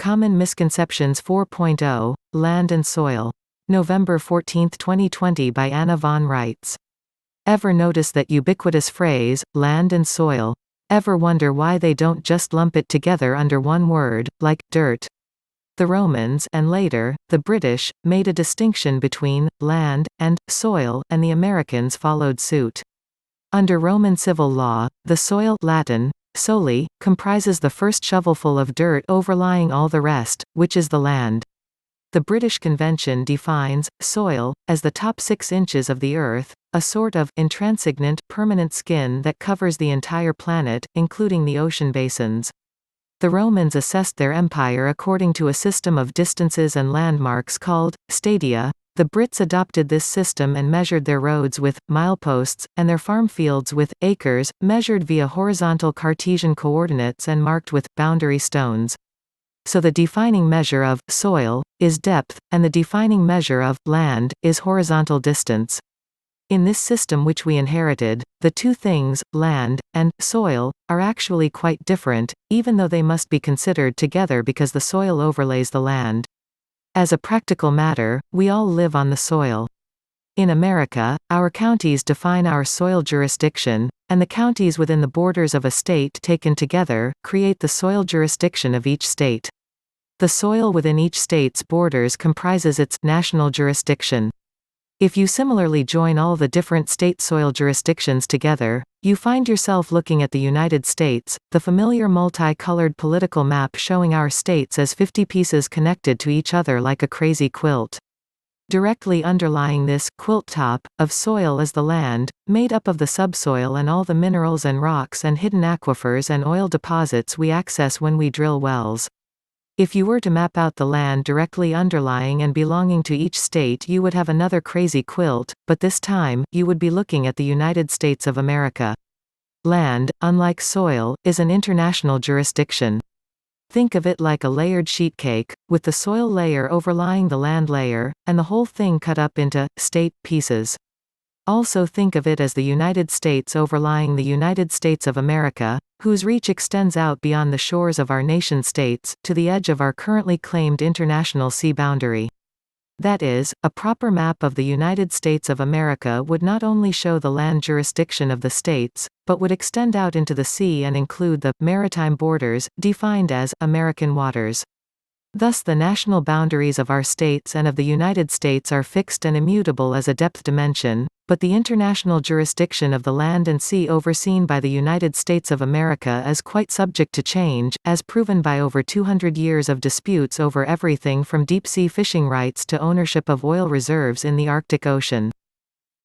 Common Misconceptions 4.0, Land and Soil. November 14, 2020 by Anna von Reitz. Ever notice that ubiquitous phrase, land and soil? Ever wonder why they don't just lump it together under one word, like dirt? The Romans, and later, the British, made a distinction between land and soil, and the Americans followed suit. Under Roman civil law, the soil, Latin, soli, comprises the first shovelful of dirt overlying all the rest, which is the land. The British Convention defines soil as the top 6 inches of the earth, a sort of intransignant, permanent skin that covers the entire planet, including the ocean basins. The Romans assessed their empire according to a system of distances and landmarks called stadia. The Brits adopted this system and measured their roads with mileposts, and their farm fields with acres, measured via horizontal Cartesian coordinates and marked with boundary stones. So the defining measure of soil is depth, and the defining measure of land is horizontal distance. In this system which we inherited, the two things, land and soil, are actually quite different, even though they must be considered together because the soil overlays the land. As a practical matter, we all live on the soil. In America, our counties define our soil jurisdiction, and the counties within the borders of a state taken together create the soil jurisdiction of each state. The soil within each state's borders comprises its national jurisdiction. If you similarly join all the different state soil jurisdictions together, you find yourself looking at the United States, the familiar multi-colored political map showing our states as 50 pieces connected to each other like a crazy quilt. Directly underlying this quilt top of soil is the land, made up of the subsoil and all the minerals and rocks and hidden aquifers and oil deposits we access when we drill wells. If you were to map out the land directly underlying and belonging to each state, you would have another crazy quilt, but this time, you would be looking at the United States of America. Land, unlike soil, is an international jurisdiction. Think of it like a layered sheet cake, with the soil layer overlying the land layer, and the whole thing cut up into state pieces. Also think of it as the United States overlying the United States of America, whose reach extends out beyond the shores of our nation-states, to the edge of our currently claimed international sea boundary. That is, a proper map of the United States of America would not only show the land jurisdiction of the states, but would extend out into the sea and include the maritime borders, defined as American waters. Thus the national boundaries of our states and of the United States are fixed and immutable as a depth dimension, but the international jurisdiction of the land and sea overseen by the United States of America is quite subject to change, as proven by over 200 years of disputes over everything from deep-sea fishing rights to ownership of oil reserves in the Arctic Ocean.